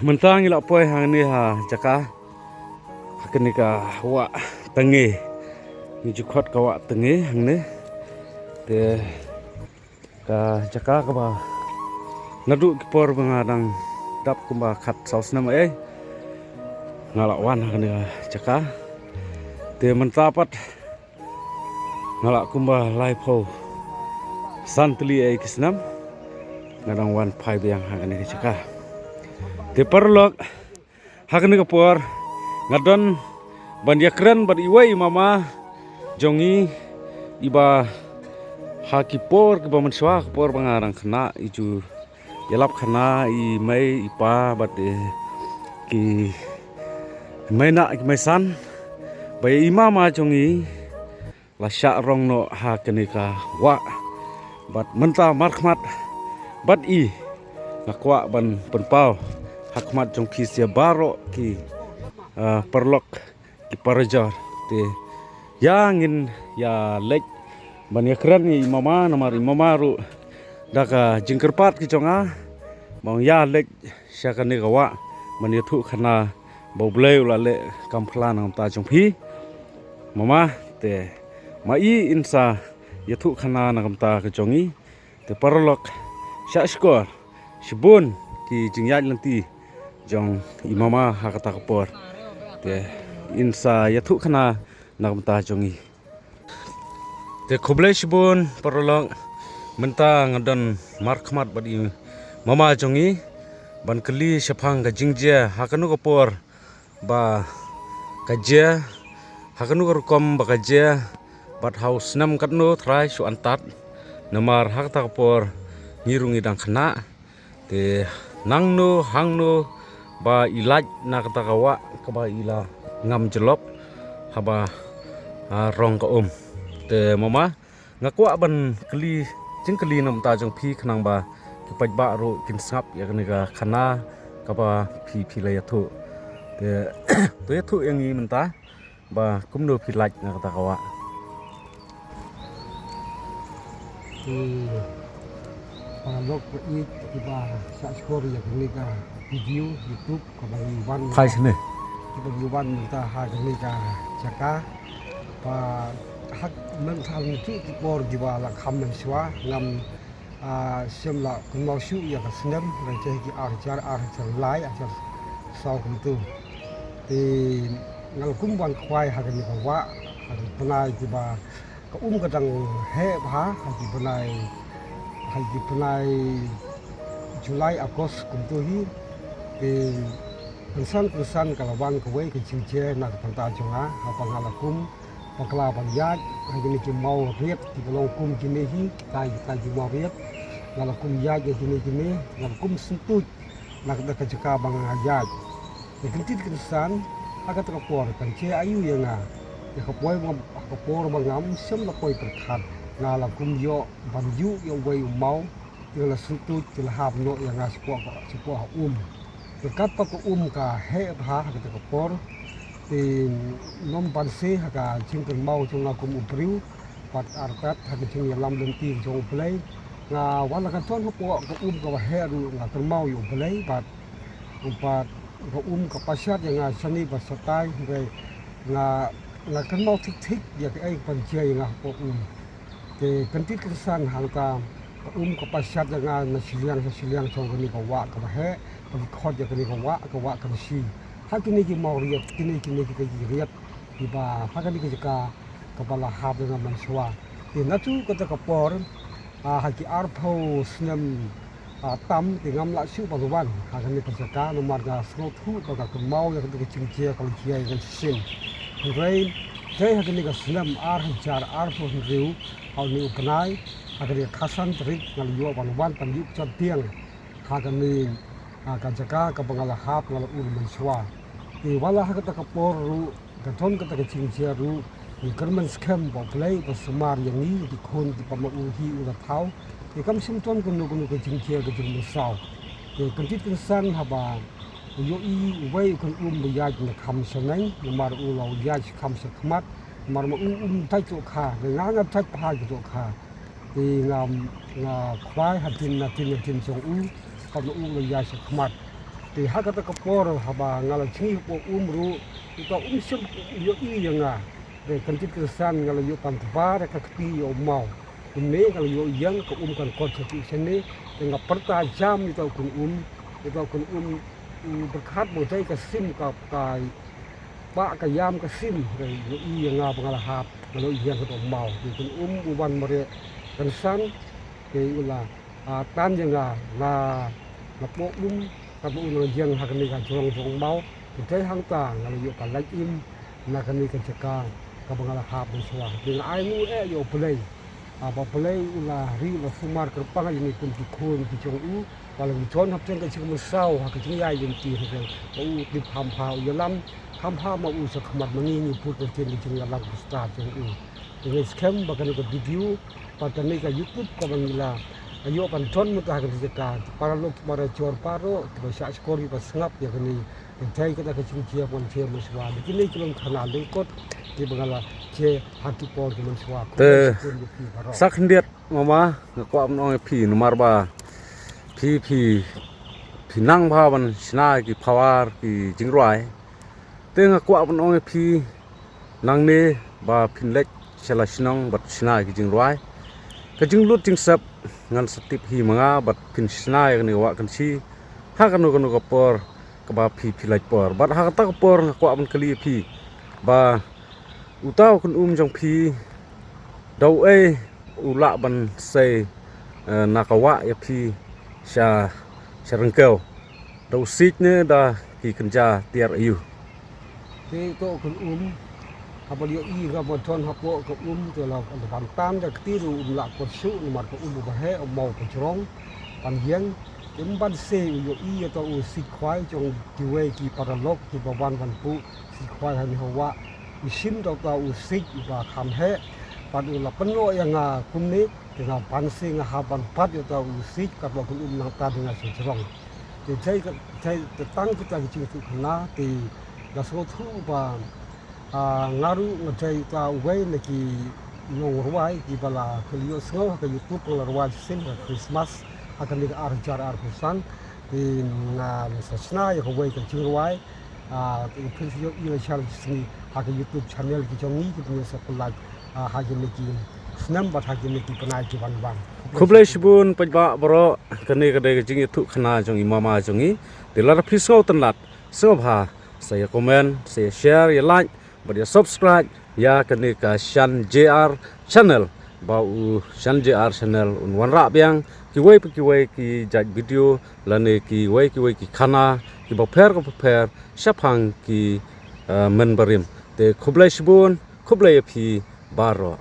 mentang ila poi hang ni ha jaka hakenika wa tengi ni jukot ka wa tengi hang ni te ka jaka ka ba nadu ki por bangadang dap kumba khat saus nam ngalak wan hakenika jaka te mentapat ngalak kumba lai pho santli kisnam ngadang wan phai biang hakenika jaka te perlok hakni kapor ngadon bandiakran bad iwai mama jongi iba hakipor ke baman swa kapor bangarang khna iju yalap khna i mai ipa bad ki mai na ki mai san bai imama jongi la sha rong no hakni ka wa bad menta markhmat bad i nakwa ban penpau hakmat jong kisia baro ki perlok ki parajar te yangin ya lek bani kran ni mama namar mama ru daka jingkerpat ki jonga mong ya lek syakane gawa mani thu khana bobleu la le kamplan ang ta jong phi mama te mai insa yathu khana na kamta ka jongi te perlok sya skor shibun ki jingyat lanti jong imama hakata kapor te insa yathu khana nakamta jongi te khoblei shibun parolong menta ngadon markhmat badi mama jongi ban kli shapang ga jingje hakanu kapor ba kajia hakanu rukom ba kajia bat haus nam katno thrai su antat namar hakata kapor ngirungi dang khana te nangno hangno ba ilaj na kata kawa kaba ila ngam jelop haba rong ka te mama ngakwa ban kli jingkli nam ta jong phi khnang ba ki paj ba ro kin sap ya kani ga khana kaba phi la yathu te to yathu yang ni menta ba kumno phi laj na kata kawa Lok i tiba sa skor ya knika video YouTube ko bang wan phai sne ki bang wan ta ha knika jaka pa hak men thal ni ti por jiwa la kham men swa ngam semla kumau shu ya ka snem ra che ki arjar lai ajar sau kum tu ti ngal kum wan khwai ha knika wa panai tiba ka ka dang he bha ha ki panai hai di pelai Julai Agos kuntu hi pensan kalawan kawai ke cince nak panta jonga apa ngalakum pakla banyak hai ni ki mau riet di kolong kum kini hi tai mau riet ngalakum ya je kini ngalakum sentut nak da kajaka bang ajat ikentit kensan aga terpor kan ce ayu ya nga ya kapoi kapor bangam sem la koi perkhat ngalakum yo banyu yo wei mau yo la sutut til hab no ya nga sepo dekat pa ko ka he bha ka ka por tin nom ban se ha ka chingken mau chung na kum upriu pat artat ha ka chung ya lam lem ti jong play nga wala ka ton ko ka he ru nga ter mau yo play pat umpat ko ka pasat ya nga sani basatai nga kan mau tik ya ka ai pan che nga ko ke kantit kesan hangka ka pasat nga na siliang chong ni ka wa ka he pa khot ya ni ka wa ka si ha kini ki mau riat kini ki riat di ba ha kini ki ka bala hab nga man swa ti na tu ka ka por ha ki arpho snem tam ti ngam la su ba wan ha kini ka ka no mar ga sro thu ka mau ya ka chingche ka chia ga sin rei ha kini ka snem jar arpho riu au ni ukanai agari khasan trik ngal yo wan pan yu chat tiang ha ka ni ka jaka ka bangala hap ngal ul man swa ti wala ha ka por ru ka thon ka ching sia ru ni karman scam bo play ba sumar yang ni di khon di pama u hi u la thau ti kam sim ton kun nu ka ching sia ka jing sau ti kan tit kan san ha ba yo i wei kun bu ya na kham sanai mar u lo ya kham sa khmat mar ma tai to kha nga tai pa to kha ti ngam nga khwai hatin na tin chong u ka u lo ya sa khmat ti hakata ka por haba ngala chi po umru ito sim yo I yanga de kantit kesan ngala yo pan tvar ka kpi yo mau kunne ngala yo yang ka kan kot sati sene nga perta jam ito kun berkat mo tay ka sim ka kai ba ka yam ka sim re yo I yanga bangala hap ngala yang ka mau kun uban mare kan san ke ula tan yanga la po tapi ulo yang hakani ka jong mau te hang ta ngala yo ka lai im na kani ka chaka ka bangala hap muswa ding ai mu yo play ba play ula ri la sumar ka pang ni kun ti khon ti jong u wala mi chon hap chen ka chim sau ha ka ching yai yin ti ha ka u ti pham pha yo lam kham pha ma u sa khmat mani ni put ka chen ni chung ya lam sta jong u ding scam ba kan ka video pa tan ka youtube ka bangila ayo pan chon mu ta kan jeka para lok para chor paro to sa skori pas ngap ya kani thai ka ka chung chia pon chia muswa kini chung khana le kot ti bangala che hati por ki muswa te sak ndiet mama ko am no phi numar ba phi nang bha ban sna ki phawar ki jingrai te nga ko am no phi nang ne ba phin lek chala sinong bat sna ki jingrai ka jing lut jing sap ngan satip hi manga bat phin sna ni wa kan si ha kan no ko por ka ba phi lai por bat ha ta ko por ko am kali phi ba utau kun jong phi dau ula ban se nakawa ya phi sha rangkel dau sit ne da ki kanja tiar ayu te to kun apa dia I ga mo thon hapo ko to la ban tam da ti ru la ko su mar ko ba he mo ko chong pan yang im ban se yo I to u si khwai chong ti we ki paralok ki ba ban pu si khwai han hawa I sim to ta u si ba kham he pan u la pano yang kum ni nga pan se nga ha ban pat yo ta u si ka ba kun na ta nga si chong te chai tang ki ta ki chu na ti da so thu ba ngaru ngajai ta we neki nong ruai ki bala kelio sno ka youtube la ruai sin christmas akan ni arjar arpusan in sasna ya ko we ka chung ruai in physio ila chal sni akan youtube channel ki jongi ki ni sa pulak ha ki neki snam ba ha ki neki panai ki ban khublai shibun pajba boro kane kade ka jing thu khana jong imama jongi delar phisau tanlat so bha saya komen saya share ya like but ya subscribe ya kane ka Shan JR channel bau Shan JR channel un wan ra byang ki wei ki jaj video lane ki wei ki khana ki ba pher shaphang ki men barim te khublai shibun khublai phi baro